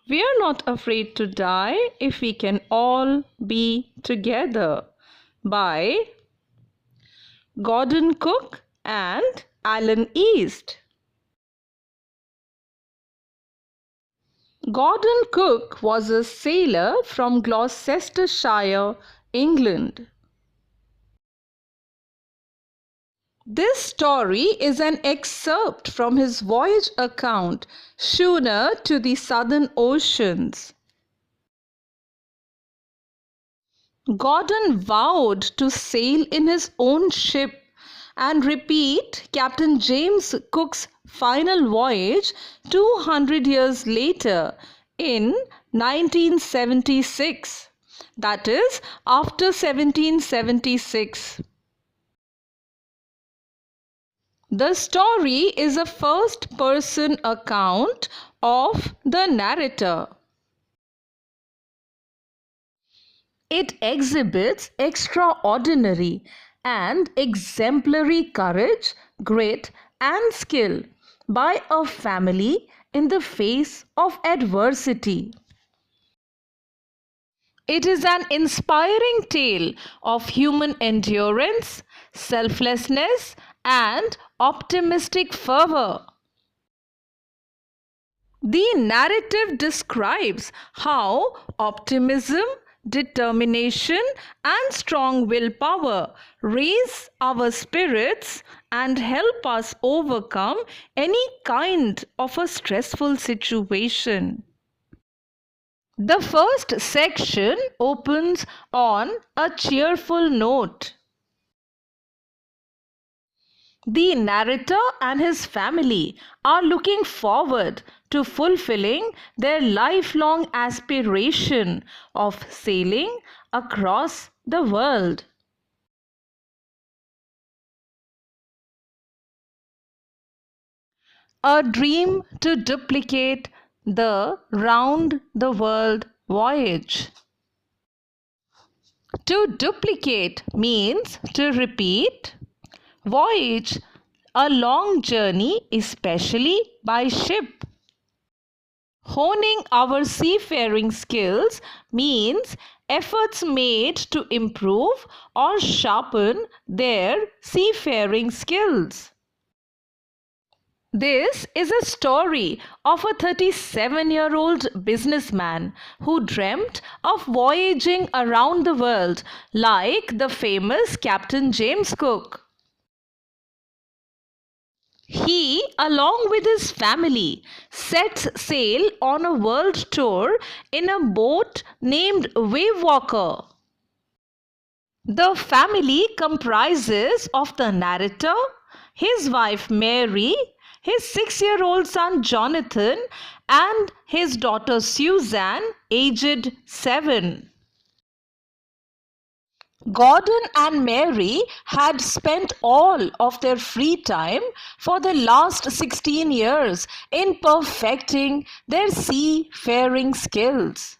We are not afraid to die if we can all be together, by Gordon Cook and Alan East. Gordon Cook was a sailor from Gloucestershire, England. This story is an excerpt from his voyage account, Schooner to the Southern Oceans. Gordon vowed to sail in his own ship and repeat Captain James Cook's final voyage 200 years later in 1976, that is, after 1776. The story is a first-person account of the narrator. It exhibits extraordinary and exemplary courage, grit, and skill by a family in the face of adversity. It is an inspiring tale of human endurance, selflessness, and optimistic fervor. The narrative describes how optimism, determination, and strong willpower raise our spirits and help us overcome any kind of a stressful situation. The first section opens on a cheerful note. The narrator and his family are looking forward to fulfilling their lifelong aspiration of sailing across the world. A dream to duplicate the round the world voyage. To duplicate means to repeat. Voyage, a long journey, especially by ship. Honing our seafaring skills means efforts made to improve or sharpen their seafaring skills. This is a story of a 37-year-old businessman who dreamt of voyaging around the world like the famous Captain James Cook. He, along with his family, sets sail on a world tour in a boat named Wavewalker. The family comprises of the narrator, his wife Mary, his 6-year-old son Jonathan, and his daughter Susan, aged 7. Gordon and Mary had spent all of their free time for the last 16 years in perfecting their seafaring skills.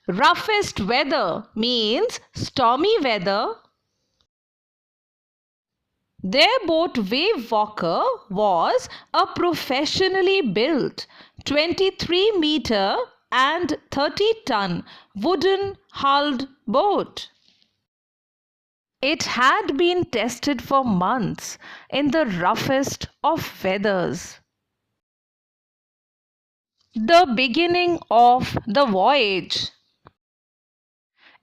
Roughest weather means stormy weather. Their boat Wavewalker was a professionally built 23-meter and 30-ton wooden hulled boat. It had been tested for months in the roughest of weathers. The beginning of the voyage.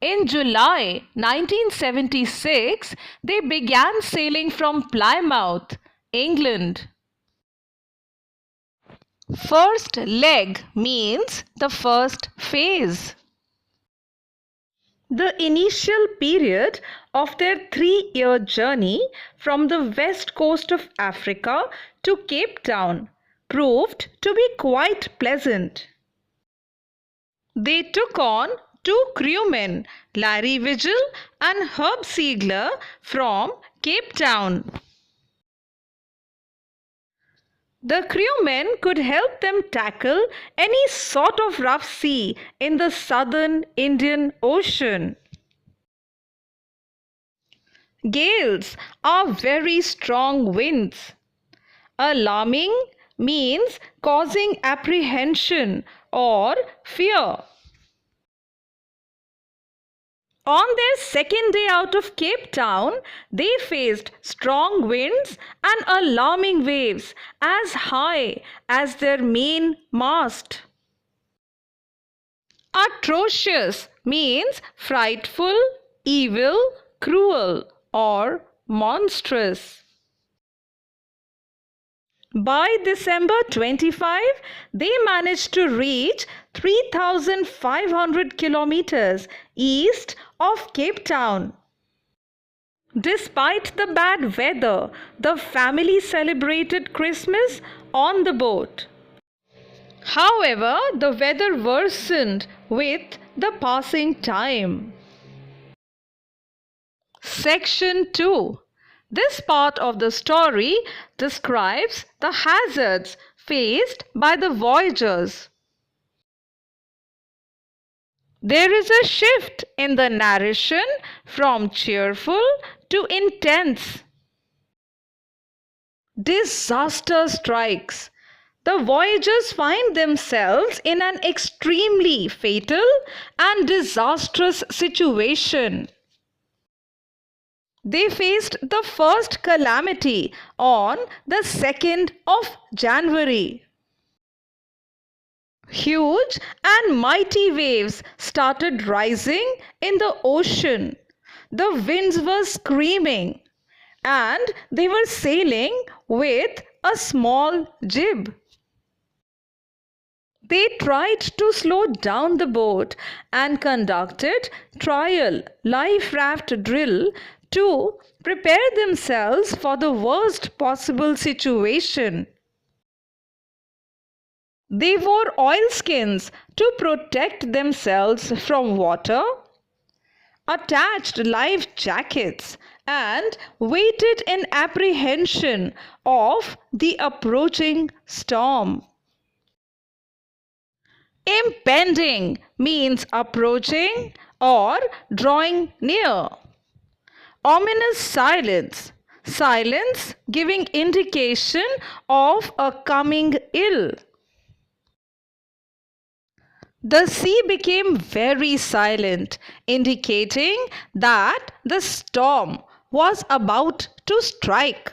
In July 1976, they began sailing from Plymouth, England. First leg means the first phase. The initial period of their 3-year journey from the west coast of Africa to Cape Town proved to be quite pleasant. They took on 2 crewmen, Larry Vigil and Herb Siegler, from Cape Town. The crewmen could help them tackle any sort of rough sea in the southern Indian Ocean. Gales are very strong winds. Alarming means causing apprehension or fear. On their second day out of Cape Town, they faced strong winds and alarming waves as high as their main mast. Atrocious means frightful, evil, cruel, or monstrous. By December 25, they managed to reach 3,500 kilometers east of Cape Town. Despite the bad weather, the family celebrated Christmas on the boat. However, the weather worsened with the passing time. Section 2. This part of the story describes the hazards faced by the voyagers. There is a shift in the narration from cheerful to intense. Disaster strikes. The voyagers find themselves in an extremely fatal and disastrous situation. They faced the first calamity on the 2nd of January. Huge and mighty waves started rising in the ocean. The winds were screaming and they were sailing with a small jib. They tried to slow down the boat and conducted trial life raft drill to prepare themselves for the worst possible situation. They wore oilskins to protect themselves from water, attached life jackets, and waited in apprehension of the approaching storm. Impending means approaching or drawing near. Ominous silence. Silence giving indication of a coming ill. The sea became very silent, indicating that the storm was about to strike.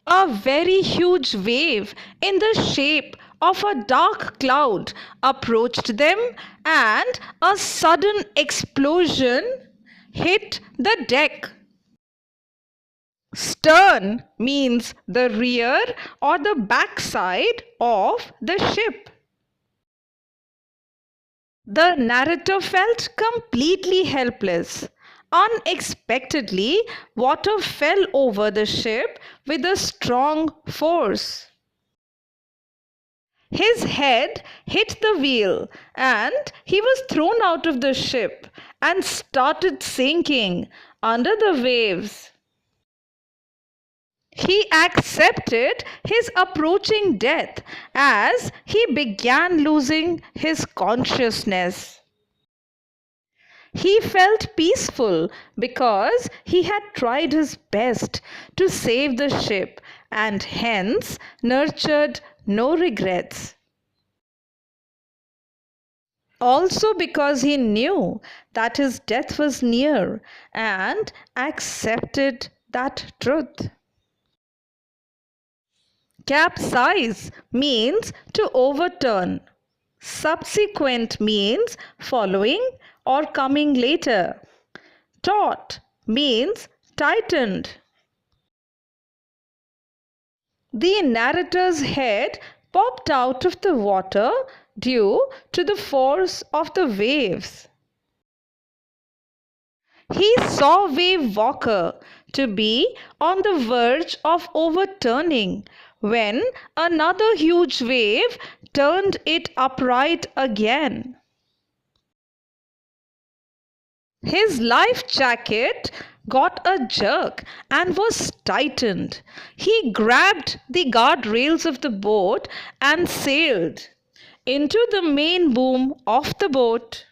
A very huge wave in the shape of a dark cloud approached them and a sudden explosion hit the deck. Stern means the rear or the backside of the ship. The narrator felt completely helpless. Unexpectedly, water fell over the ship with a strong force. His head hit the wheel and he was thrown out of the ship and started sinking under the waves. He accepted his approaching death as he began losing his consciousness. He felt peaceful because he had tried his best to save the ship and hence nurtured no regrets. Also because he knew that his death was near and accepted that truth. Capsize means to overturn. Subsequent means following or coming later. Taut means tightened. The narrator's head popped out of the water due to the force of the waves. He saw Wave Walker to be on the verge of overturning when another huge wave turned it upright again. His life jacket got a jerk and was tightened. He grabbed the guardrails of the boat and sailed into the main boom of the boat.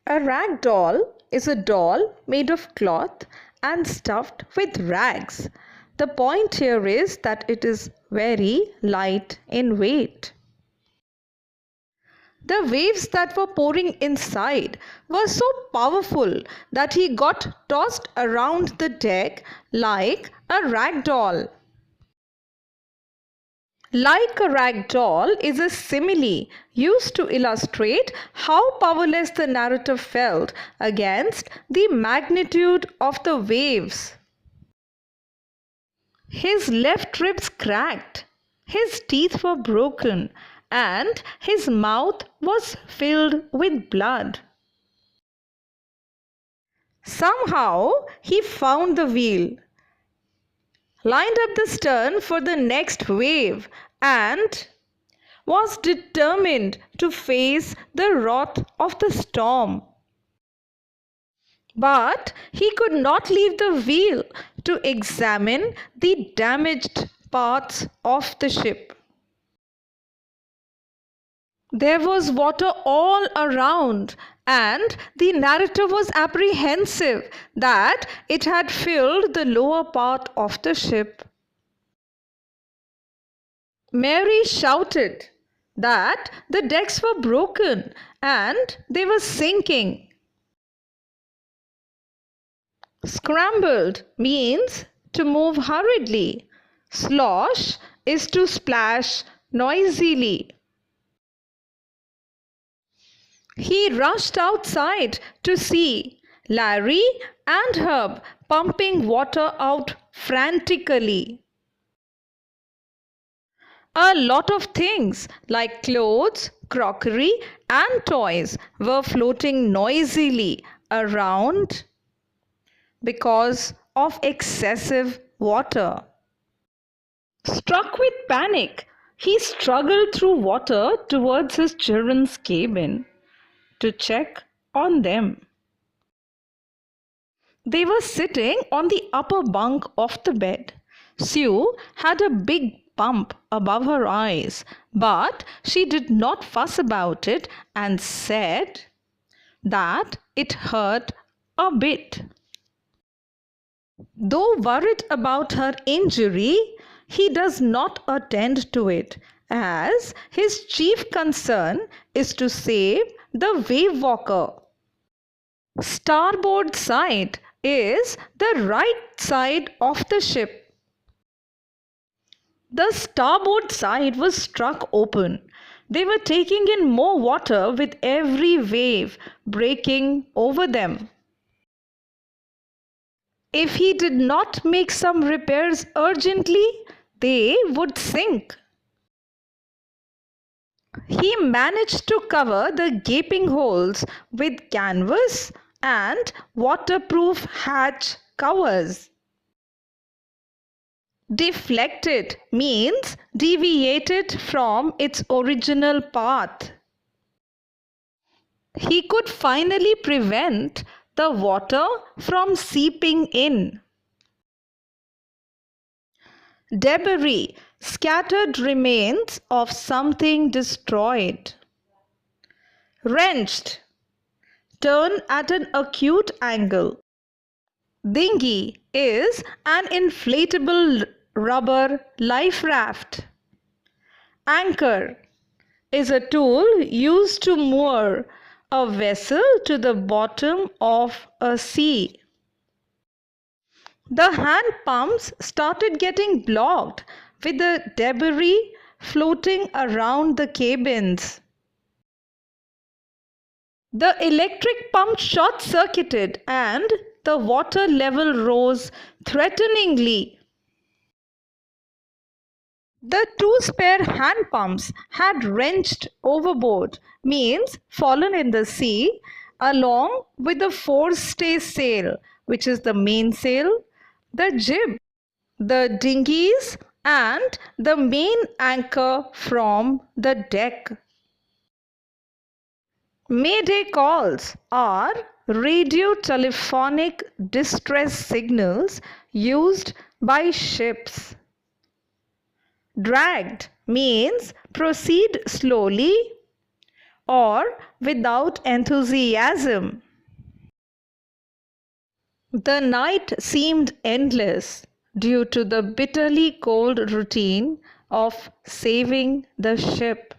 A rag doll is a doll made of cloth and stuffed with rags. The point here is that it is very light in weight. The waves that were pouring inside were so powerful that he got tossed around the deck like a rag doll. Like a rag doll is a simile used to illustrate how powerless the narrator felt against the magnitude of the waves. His left ribs cracked, his teeth were broken, and his mouth was filled with blood. Somehow he found the wheel, lined up the stern for the next wave, and was determined to face the wrath of the storm. But he could not leave the wheel to examine the damaged parts of the ship. There was water all around, and the narrator was apprehensive that it had filled the lower part of the ship. Mary shouted that the decks were broken and they were sinking. Scrambled means to move hurriedly. Slosh is to splash noisily. He rushed outside to see Larry and Herb pumping water out frantically. A lot of things like clothes, crockery, and toys were floating noisily around because of excessive water. Struck with panic, he struggled through water towards his children's cabin to check on them. They were sitting on the upper bunk of the bed. Sue had a big bump above her eyes, but she did not fuss about it and said that it hurt a bit. Though worried about her injury, he does not attend to it, as his chief concern is to save the wave walker. Starboard side is the right side of the ship. The starboard side was struck open. They were taking in more water with every wave breaking over them. If he did not make some repairs urgently, they would sink. He managed to cover the gaping holes with canvas and waterproof hatch covers. Deflected means deviated from its original path. He could finally prevent the water from seeping in. Debris, scattered remains of something destroyed. Wrenched, turn at an acute angle. Dinghy is an inflatable rubber life raft. Anchor is a tool used to moor a vessel to the bottom of a sea. The hand pumps started getting blocked with the debris floating around the cabins. The electric pump short-circuited and the water level rose threateningly. The two spare hand pumps had wrenched overboard, means fallen in the sea, along with the forestay sail, which is the mainsail, the jib, the dinghies, and the main anchor from the deck. Mayday calls are radio-telephonic distress signals used by ships. Dragged means proceed slowly or without enthusiasm. The night seemed endless. due to the bitterly cold routine of saving the ship.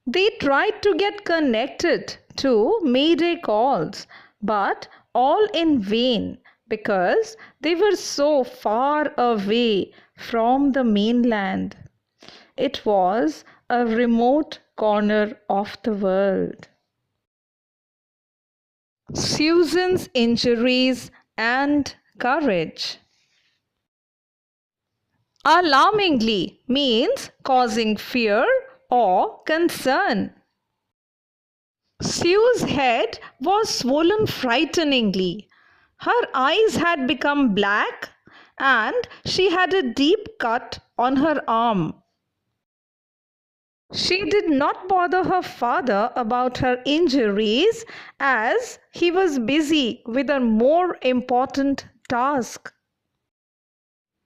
They tried to get connected to Mayday calls, but all in vain because they were so far away from the mainland. It was a remote corner of the world. Susan's injuries and courage. Alarmingly means causing fear or concern. Sue's head was swollen frighteningly. Her eyes had become black and she had a deep cut on her arm. She did not bother her father about her injuries as he was busy with a more important task.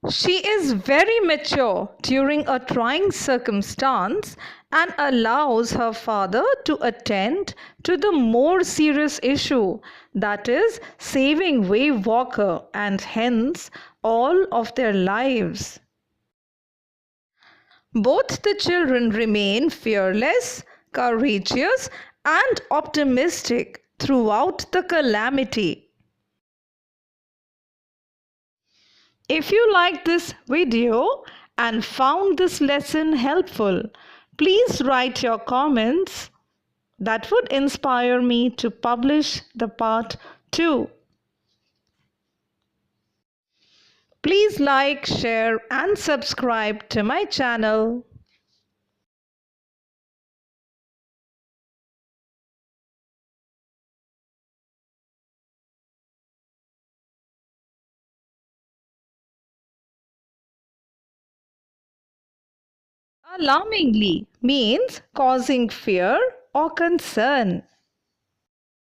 She is very mature during a trying circumstance and allows her father to attend to the more serious issue, that is, saving Wave Walker and hence all of their lives. Both the children remain fearless, courageous, and optimistic throughout the calamity. If you liked this video and found this lesson helpful, please write your comments. That would inspire me to publish the part 2. Please like, share and subscribe to my channel. Alarmingly means causing fear or concern.